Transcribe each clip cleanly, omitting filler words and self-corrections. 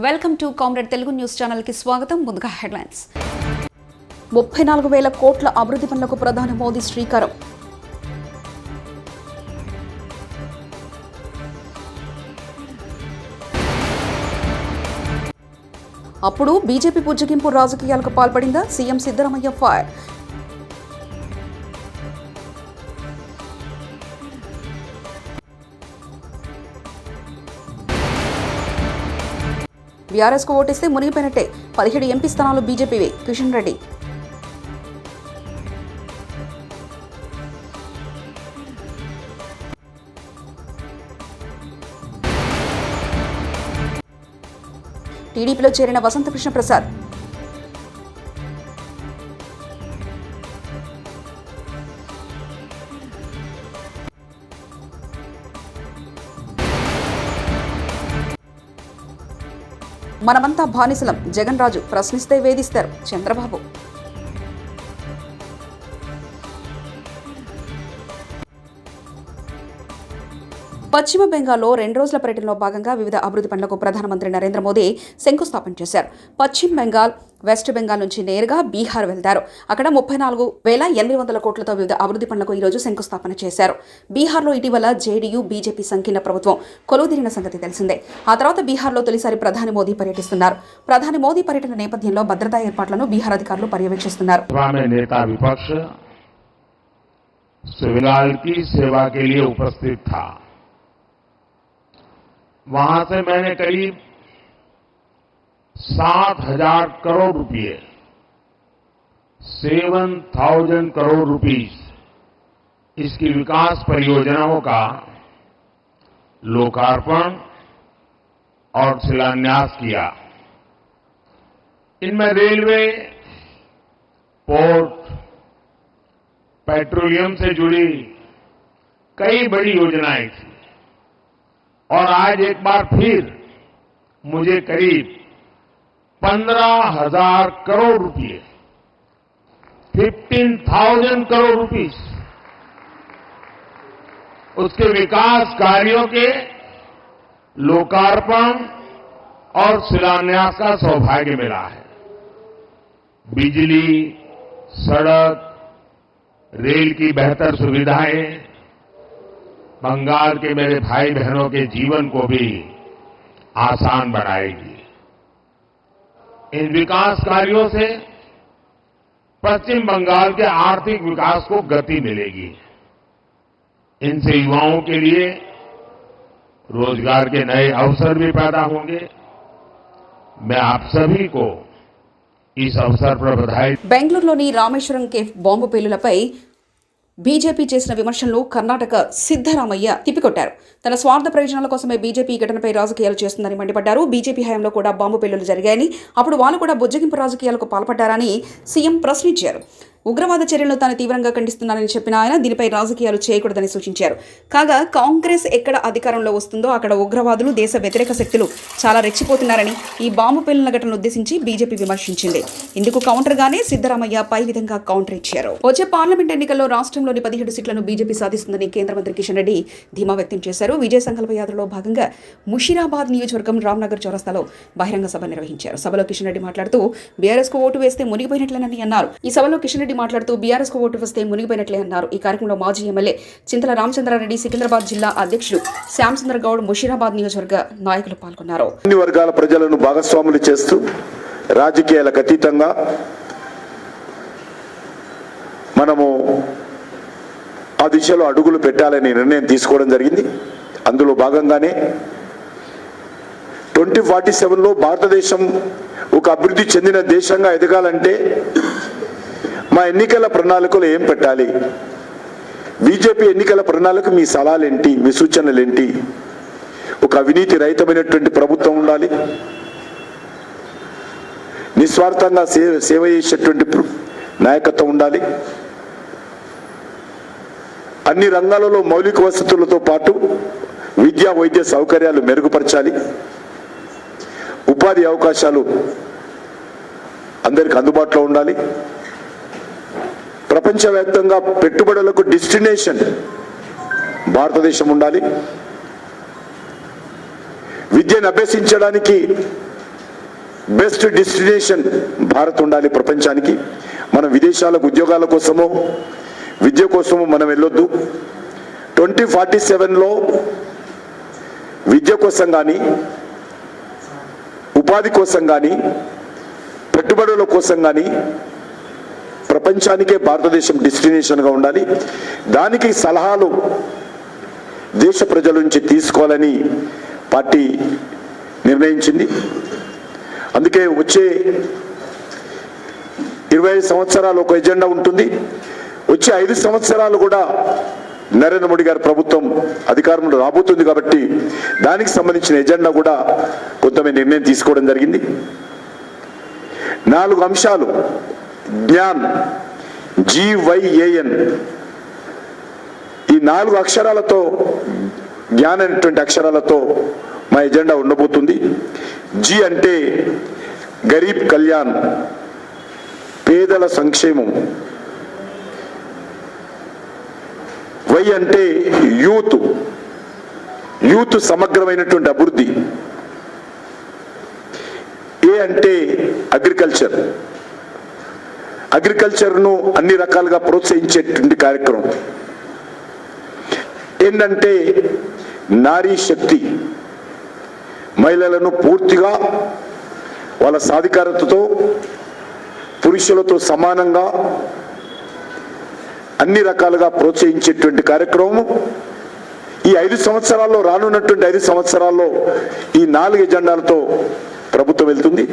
Welcome to comrade Telugu news channel కి స్వాగతం. ముందుగా హెడ్లైన్స్. 34,000 కోట్ల అభివృద్ధి పనులకు ప్రధాని మోదీ శ్రీకారం. అప్పుడు బీజేపీ పుజ్జగింపు రాజకీయాలకు పాల్పడిందా? CM Siddaramaiah fire. బీఆర్ఎస్ కు ఓటేస్తే మునిగిపోయినట్టే. 17 ఎంపీ స్థానాలు బీజేపీవే. కిషన్ రెడ్డి. టీడీపీలో చేరిన వసంతకృష్ణ ప్రసాద్. మనమంతా బానిసలం. జగన్ రాజు ప్రశ్నిస్తే వేధిస్తారు చంద్రబాబు. పశ్చిమ బెంగాల్లో 2 రోజుల పర్యటనలో భాగంగా వివిధ అభివృద్ధి పనులకు ప్రధానమంత్రి నరేంద్ర మోదీ శంకుస్థాపన చేశారు. పశ్చిమ బెంగాల్, వెస్ట్ బెంగాల్ నుంచి నేరుగా బీహార్ వెళ్తారు. అక్కడ 34,800 కోట్లతో వివిధ అభివృద్ధి పనులకు ఈరోజు శంకుస్థాపన చేశారు. బీహార్లో ఇటీవల జేడీయూ, బీజేపీ సంకీర్ణ ప్రభుత్వం కొలువుదీరిన సంగతి తెలిసిందే. ఆ తర్వాత బీహార్లో తొలిసారి ప్రధాని మోదీ పర్యటిస్తున్నారు. ప్రధాని మోదీ పర్యటన నేపథ్యంలో భద్రతా ఏర్పాట్లను బీహార్ అధికారులు పర్యవేక్షిస్తున్నారు. वहां से मैंने करीब 7,000 करोड़ रुपए 7,000 करोड़ रुपीस इसकी विकास परियोजनाओं का लोकार्पण और शिलान्यास किया. इनमें रेलवे, पोर्ट, पेट्रोलियम से जुड़ी कई बड़ी योजनाएं थी. और आज एक बार फिर मुझे करीब 15,000 करोड़ रुपए 15,000 करोड़ रुपीस उसके विकास कार्यों के लोकार्पण और शिलान्यास का सौभाग्य मिला है. बिजली, सड़क, रेल की बेहतर सुविधाएं बंगाल के मेरे भाई बहनों के जीवन को भी आसान बनाएगी. इन विकास कार्यों से पश्चिम बंगाल के आर्थिक विकास को गति मिलेगी. इनसे युवाओं के लिए रोजगार के नए अवसर भी पैदा होंगे. मैं आप सभी को इस अवसर पर बधाई. బెంగళూరులోని రామేశ్వరం కేఫ్ బాంబు పేలులపై బీజేపీ చేసిన విమర్శలను కర్ణాటక సిద్ధరామయ్య తిప్పికొట్టారు. తన స్వార్థ ప్రయోజనాల కోసమే బీజేపీ ఈ ఘటనపై రాజకీయాలు చేస్తుందని మండిపడ్డారు. బీజేపీ హయాంలో కూడా బాంబు పేలులు జరిగాయని, అప్పుడు వాళ్ళు కూడా బుజ్జగింపు రాజకీయాలకు పాల్పడ్డారని సీఎం ప్రశ్నించారు. ఉగ్రవాద చర్యలను తాను తీవ్రంగా ఖండిస్తున్నానని చెప్పిన ఆయన దీనిపై రాజకీయాలు చేయకూడదని సూచించారు. కాగా కాంగ్రెస్ ఎక్కడ అధికారంలో వస్తుందో అక్కడ ఉగ్రవాదులు, దేశ వ్యతిరేక శక్తులు చాలా రెచ్చిపోతున్నారని ఈ బాంబు పేలుల ఘటనను ఉద్దేశించి బీజేపీ విమర్శించింది. ఇందుకు కౌంటర్గానే సిద్ధరామయ్య పై విధంగా కౌంటర్ ఇచ్చారు. వచ్చే పార్లమెంట్ ఎన్నికల్లో రాష్ట్రంలోని 17 సీట్లను బీజేపీ సాధిస్తుందని కేంద్ర మంత్రి కిషన్ రెడ్డి ధీమా వ్యక్తం చేశారు. విజయ సంకల్ప యాత్రలో భాగంగా ముషీరాబాద్ నియోజకవర్గం రామ్నగర్ చౌరస్తాలో బహిరంగ సభ నిర్వహించారు. సభలో కిషన్ రెడ్డి మాట్లాడుతూ బీఆర్ఎస్ కు ఓటు వేస్తే మునిగిపోయినట్లేనని అన్నారు. ఈ సభలో కిషన్ రెడ్డి మాట్లాడుతూ బీఆర్ఎస్ కు ఓటు వస్తే మునిగిపోయినట్లే అన్నారు. ఈ కార్యక్రమంలో మాజీ ఎమ్మెల్యే చింతల రామచంద్రారెడ్డి, సికింద్రాబాద్ జిల్లా అధ్యక్షుడు శ్యామ్ సుందర్ గౌడ్, ముషీరాబాద్ నియోజకవర్గ నాయకులు పాల్గొన్నారు. అన్ని వర్గాల ప్రజలను భాగస్వాములు చేస్తూ రాజకీయాలకు అతీతంగా మనము ఆ దిశలో అడుగులు పెట్టాలని నిర్ణయం తీసుకోవడం జరిగింది. అందులో భాగంగానే 2047లో భారతదేశం ఒక అభివృద్ధి చెందిన దేశంగా ఎదగాలంటే మా ఎన్నికల ప్రణాళికలు ఏం పెట్టాలి, బీజేపీ ఎన్నికల ప్రణాళిక మీ సలహాలేంటి, మీ సూచనలేంటి, ఒక అవినీతి రహితమైనటువంటి ప్రభుత్వం ఉండాలి, నిస్వార్థంగా సేవ చేసేటువంటి నాయకత్వం ఉండాలి, అన్ని రంగాలలో మౌలిక వసతులతో పాటు విద్యా, వైద్య సౌకర్యాలు మెరుగుపరచాలి, ఉపాధి అవకాశాలు అందరికి అందుబాటులో ఉండాలి, ప్రపంచవ్యాప్తంగా పెట్టుబడులకు డెస్టినేషన్ భారతదేశం ఉండాలి, విద్యను అభ్యసించడానికి బెస్ట్ డెస్టినేషన్ భారత్ ఉండాలి ప్రపంచానికి. మనం విదేశాలకు ఉద్యోగాల కోసమో విద్య కోసమో మనం వెళ్ళొద్దు. 2047లో విద్య కోసం కానీ, ఉపాధి కోసం కానీ, పెట్టుబడుల కోసం కానీ ప్రపంచానికే భారతదేశం డెస్టినేషన్గా ఉండాలి. దానికి సలహాలు దేశ ప్రజల నుంచి తీసుకోవాలని పార్టీ నిర్ణయించింది. అందుకే వచ్చే 25 సంవత్సరాలు ఒక ఎజెండా ఉంటుంది. వచ్చే 5 సంవత్సరాలు కూడా నరేంద్ర మోడీ గారి ప్రభుత్వం అధికారంలో రాబోతుంది కాబట్టి దానికి సంబంధించిన ఎజెండా కూడా కొంతమంది నిర్ణయం తీసుకోవడం జరిగింది. 4 అంశాలు జ్ఞాన్, GYAN, ఈ 4 అక్షరాలతో జ్ఞాన్ అనేటువంటి అక్షరాలతో మా ఎజెండా ఉండబోతుంది. జి అంటే గరీబ్ కళ్యాణ్, పేదల సంక్షేమం. వై అంటే యూత్ సమగ్రమైనటువంటి అభివృద్ధి. ఏ అంటే అగ్రికల్చర్ను అన్ని రకాలుగా ప్రోత్సహించేటువంటి కార్యక్రమం. ఏంటంటే నారీ శక్తి, మహిళలను పూర్తిగా వాళ్ళ సాధికారతతో పురుషులతో సమానంగా అన్ని రకాలుగా ప్రోత్సహించేటువంటి కార్యక్రమం. ఈ 5 సంవత్సరాల్లో, రానున్నటువంటి 5 సంవత్సరాల్లో ఈ 4 ఎజెండాలతో ప్రభుత్వం వెళ్తుంది.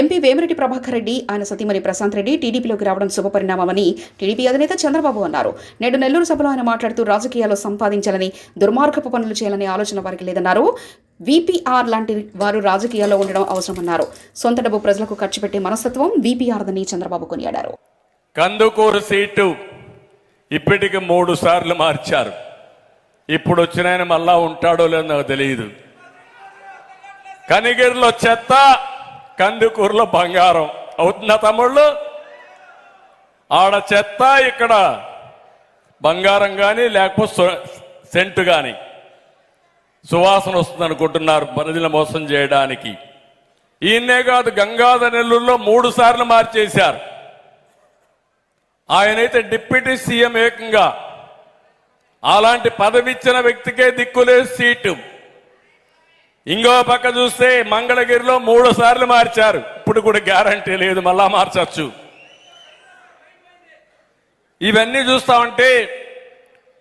ఎంపీ వేమిరెడ్డి ప్రభాకర్ రెడ్డి, ఆయన సతీమణి ప్రశాంత్ రెడ్డి టీడీపీలోకి రావడం శుభపరిణామమని టీడీపీ అధినేత చంద్రబాబు అన్నారు. నేడు నెల్లూరు సభలో ఆయన మాట్లాడుతూ రాజకీయాల్లో సంపాదించాలని, దుర్మార్గపు పనులు చేయాలనే ఆలోచన వారికి లేదన్నారు. వీపీఆర్ లాంటి వారు రాజకీయాల్లో ఉండడం అవసరమన్నారు. సొంత డబ్బు ప్రజలకు ఖర్చు పెట్టే మనస్తత్వం వీపీఆర్దని చంద్రబాబు కొనియాడారు. కందుకూరు సీటు ఇప్పటికి 3 సార్లు మార్చారు. ఇప్పుడు వచ్చిన ఆయన మళ్ళా ఉంటాడో లేదో నాకు తెలియదు. కనిగిరిలో చెత్త, కందుకూరులో బంగారం అవుతుందా తమ్ముళ్ళు? ఆడ చెత్త, ఇక్కడ బంగారం కానీ లేకపోతే సెంటు కానీ సువాసన వస్తుంది అనుకుంటున్నారు ప్రజలు మోసం చేయడానికి. ఈయన్నే కాదు, గంగాధర నెల్లూరులో 3 సార్లు మార్చేశారు. ఆయనైతే డిప్యూటీ సీఎం ఏకంగా. అలాంటి పదవిచ్చిన వ్యక్తికే దిక్కులేదు సీటు. ఇంకో పక్క చూస్తే మంగళగిరిలో 3 సార్లు మార్చారు. ఇప్పుడు కూడా గ్యారంటీ లేదు, మళ్ళా మార్చచ్చు. ఇవన్నీ చూస్తా ఉంటే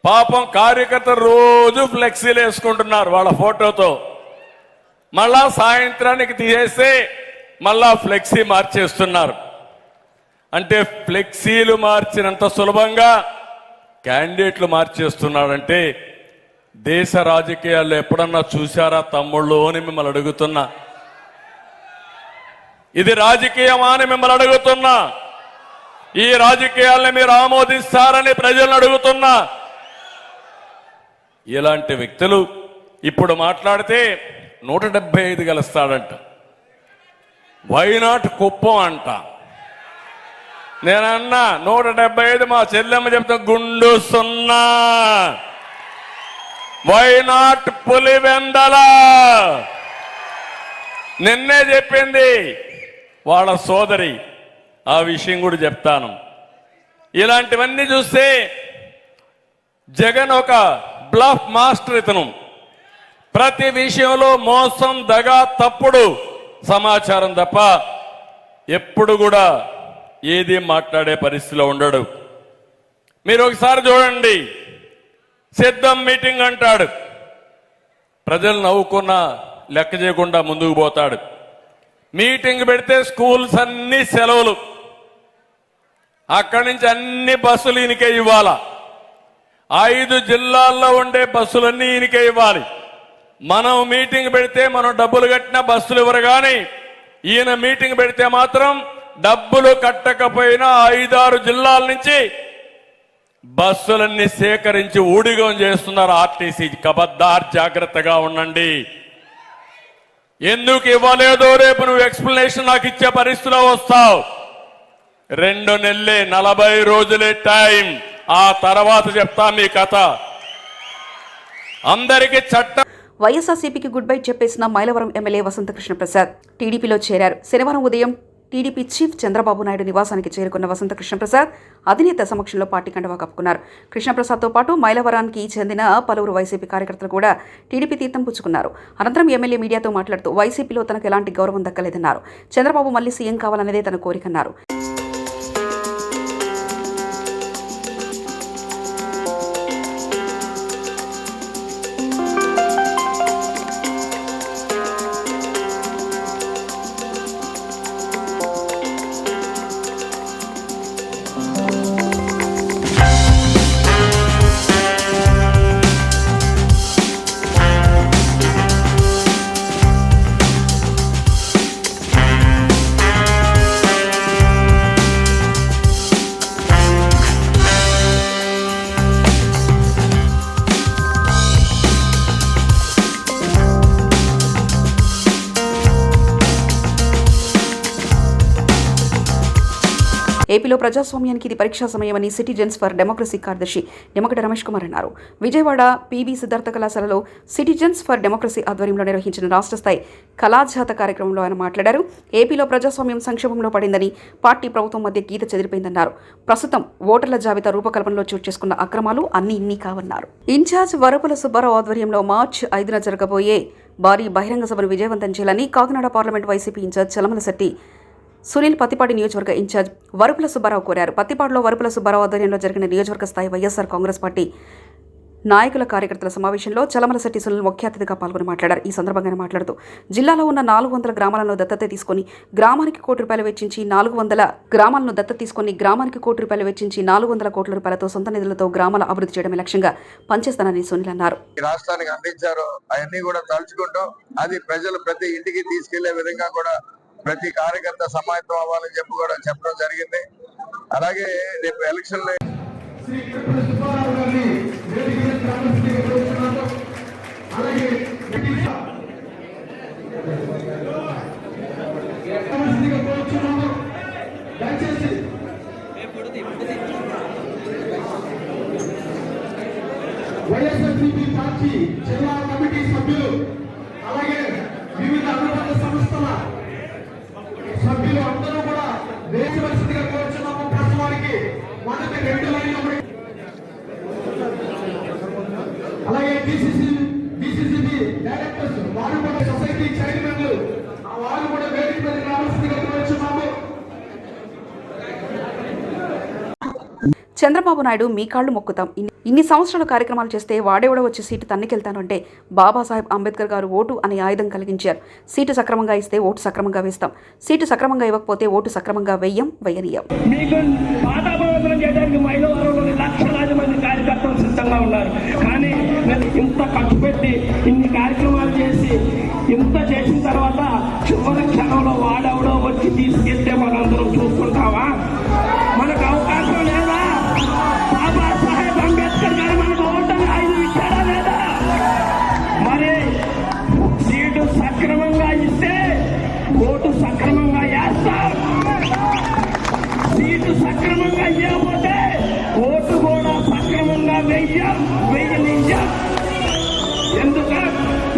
పాపం కార్యకర్తలు రోజు ఫ్లెక్సీలు వేసుకుంటున్నారు వాళ్ళ ఫోటోతో. మళ్ళా సాయంత్రానికి తీసేస్తే మళ్ళా ఫ్లెక్సీ మార్చేస్తున్నారు. అంటే ఫ్లెక్సీలు మార్చినంత సులభంగా క్యాండిడేట్లు మార్చేస్తున్నాడంటే దేశ రాజకీయాల్లో ఎప్పుడన్నా చూశారా తమ్ముళ్ళు అని మిమ్మల్ని అడుగుతున్నా. ఇది రాజకీయమా అని మిమ్మల్ని అడుగుతున్నా. ఈ రాజకీయాల్ని మీరు ఆమోదిస్తారని ప్రజలను అడుగుతున్నా. ఇలాంటి వ్యక్తులు ఇప్పుడు మాట్లాడితే 175 గెలుస్తాడంట. వైనాట్ కుప్పం అంట. నేనన్నా 175, మా చెల్లెమ్మ చెప్తా గుండు 0. వైనాట్ పులివెందల. నిన్నే చెప్పింది వాళ్ళ సోదరి. ఆ విషయం కూడా చెప్తాను. ఇలాంటివన్నీ చూస్తే జగన్ ఒక బ్లఫ్ మాస్టర్. ఇతను ప్రతి విషయంలో మోసం, దగా, తప్పుడు సమాచారం తప్ప ఎప్పుడు కూడా ఏది మాట్లాడే పరిస్థితిలో ఉండడు. మీరు ఒకసారి చూడండి, సిద్ధం మీటింగ్ అంటాడు. ప్రజలు నవ్వుకున్నా లెక్క చేయకుండా ముందుకు పోతాడు. మీటింగ్ పెడితే స్కూల్స్ అన్ని సెలవులు. అక్కడి నుంచి అన్ని బస్సులు ఈయనకే ఇవ్వాలా. 5 జిల్లాల్లో ఉండే బస్సులన్నీ ఈయనకే ఇవ్వాలి. మనం మీటింగ్ పెడితే మనం డబ్బులు కట్టిన బస్సులు ఇవ్వరు. కానీ ఈయన మీటింగ్ పెడితే మాత్రం డబ్బులు కట్టకపోయినా 5-6 జిల్లాల నుంచి బస్సులన్నీ సేకరించి ఊడిగం చేస్తున్నారు ఆర్టీసీ. కబద్దార్, జాగ్రత్తగా ఉండండి. ఎందుకు ఇవ్వలేదో రేపు నువ్వు ఎక్స్ప్లెనేషన్ నాకు ఇచ్చే పరిస్థితిలో వస్తావు. 2 నెలలే, 40 రోజులే టైం. ఆ తర్వాత చెప్తా మీ కథ. అందరికీ చట్టం. వైఎస్ఆర్సీపీకి గుడ్ బై చెప్పేసిన మైలవరం ఎమ్మెల్యే వసంతకృష్ణ ప్రసాద్ టీడీపీలో చేరారు. శనివారం ఉదయం టీడీపీ చీఫ్ చంద్రబాబు నాయుడు నివాసానికి చేరుకున్న వసంతకృష్ణ ప్రసాద్ అధినేత సమక్షంలో పార్టీ కండువా కప్పుకున్నారు. కృష్ణప్రసాద్తో పాటు మైలవరానికి చెందిన పలువురు వైసీపీ కార్యకర్తలు కూడా టీడీపీ తీర్థం పుచ్చుకున్నారు. అనంతరం ఎమ్మెల్యే మీడియాతో మాట్లాడుతూ వైసీపీలో తనకు ఎలాంటి గౌరవం దక్కలేదన్నారు. చంద్రబాబు మళ్లీ సీఎం కావాలనేదే తన కోరికన్నారు. ఏపీలో ప్రజాస్వామ్యానికి ఇది పరీక్షా సమయమని సిటిజన్స్ ఫర్ డెమోక్రసీ కార్యదర్శి నిమ్మగడ్డ రమేష్ కుమార్ అన్నారు. విజయవాడ పీబీ సిద్ధార్థ కళాశాలలో సిటిజన్స్ ఫర్ డెమోక్రసీ ఆధ్వర్యంలో నిర్వహించిన రాష్ట్ర స్థాయి కళాజాత కార్యక్రమంలో ఆయన మాట్లాడారు. ఏపీలో ప్రజాస్వామ్యం సంక్షోభంలో పడిందని, పార్టీ ప్రభుత్వం మధ్య గీత చెదిరిపోయిందన్నారు. ప్రస్తుతం ఓటర్ల జాబితా రూపకల్పనలో చోటు చేసుకున్న అక్రమాలు అన్నీ ఇన్ని కావన్నారు. ఇన్ఛార్జ్ వరపుల సుబ్బారావు ఆధ్వర్యంలో మార్చి 5న జరగబోయే భారీ బహిరంగ సభను విజయవంతం చేయాలని కాకినాడ పార్లమెంట్ వైసీపీ ఇన్ఛార్జ్ చలమలశెట్టి సునీల్ పత్తిపాటి నియోజకవర్గ ఇన్ఛార్జ్ వరపుల సుబ్బారావు కోరారు. పత్తిపాడులో వరపుల సుబ్బారావు ఆధ్వర్యంలో జరిగిన నియోజకవర్గ స్థాయి వైఎస్ఆర్ కాంగ్రెస్ పార్టీ నాయకుల కార్యకర్తల సమావేశంలో చలమలశెట్టి సునీల్ ముఖ్య అతిథిగా పాల్గొని మాట్లాడారు. ఈ సందర్భంగా మాట్లాడుతూ జిల్లాలో ఉన్న 400 గ్రామాలను దత్తత తీసుకుని గ్రామానికి ₹1 వెచ్చించి 400 గ్రామాలను దత్తత తీసుకుని గ్రామానికి ₹1 వెచ్చించి 400 కోట్ల రూపాయలతో సొంత నిధులతో గ్రామాల అభివృద్ధి చేయడమే లక్ష్యంగా పనిచేస్తానని సునీల్ అన్నారు. రాష్ట్రానికి అందించారో అవన్నీ కూడా తలుచుకుంటూ అది ప్రజలు ప్రతి ఇంటికి తీసుకెళ్లే విధంగా కూడా ప్రతి కార్యకర్త సమాయత్తం అవ్వాలని చెప్పి కూడా చెప్పడం జరిగింది. అలాగే రేపు ఎలక్షన్ వైఎస్ఆర్సీపీ పార్టీ జిల్లా కమిటీ సభ్యులు అలాగే వివిధ అనుబంధ సంస్థల సభ్యులు అందరూ కూడా వేయవలసిందిగా కోరుచున్నాము. ప్రస్తుతానికి మొదటి 2 లైన్లు అలాగే డిసిసిబి డైరెక్టర్స్ వారు కూడా సొసైటీ చైర్మన్లు వారు కూడా వేదిక మీద రావాల్సిందిగా కోరుచున్నాము. చంద్రబాబు నాయుడు మీ కాళ్లు మొక్కుతాం, ఇన్ని సంవత్సరాల కార్యక్రమాలు చేస్తే వాడేవాడో వచ్చి సీటు తన్నికెళ్తాను అంటే బాబాసాహెబ్ అంబేద్కర్ గారు ఓటు అనే ఆయుధం కలిగించారు. సీటు సక్రమంగా ఇస్తే ఓటు సక్రమంగా వేస్తాం, సీటు సక్రమంగా ఇవ్వకపోతే ఓటు సక్రమంగా వెయ్యం. మీకు పాదాభివందనం చేయడానికి మైలవరంలోని లక్షలాది మంది కార్యకర్తలు సిద్ధంగా ఉన్నారు. కానీ ఇంత ఖర్చు పెట్టి ఇన్ని కార్యక్రమాలు చేసి ఇంత చేసిన తర్వాత చివరి క్షణంలో వాడెవడో వచ్చి తీసుకెళ్తే మనందరం చూసుకుంటావా? మనకు అవకాశం లేదా? బాబాసాహెబ్ అంబేద్కర్ గారు మనకు ఓటమి ఆయుధం ఇచ్చాడా లేదా? మరి సీటు సక్రమంగా ఇస్తే ఓటు సక్రమంగా వేస్తాం, సీటు సక్రమంగా ఇవ్వకపోతే ఓటు కూడా సక్రమంగా వెయ్యనించాం. ఎందుకు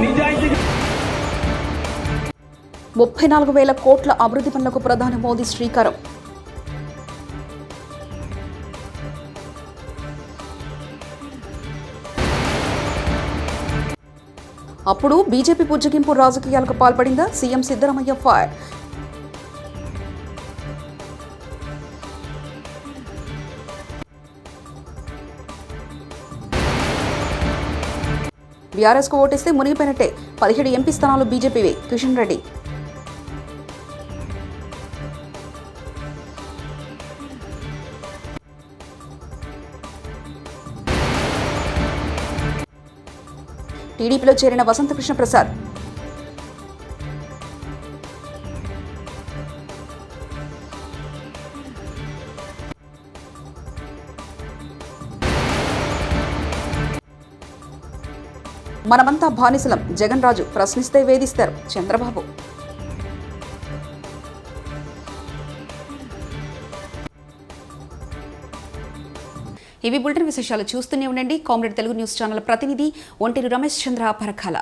నిజాయితీగా 34,000 కోట్ల అభివృద్ధి పనులకు ప్రధాని మోదీ శ్రీకారం. అప్పుడు బీజేపీ పుజ్జగింపు రాజకీయాలకు పాల్పడిందా? CM Siddaramaiah fire. బీఆర్ఎస్కు ఓటేస్తే మునిగిపోయినట్టే, 17 ఎంపీ స్థానాలు బీజేపీవే. కిషన్ రెడ్డి. టీడీపీలో చేరిన వసంతకృష్ణ ప్రసాద్. మనమంతా బానిసలం, జగన్ రాజు ప్రశ్నిస్తే వేధిస్తారు చంద్రబాబు. ఇవి బులెటిన్ విశేషాలు. చూస్తూనే ఉండండి కామ్రేడ్ తెలుగు న్యూస్ ఛానల్ ప్రతినిధి ఒంటేరు రమేష్ చంద్ర పరకాల.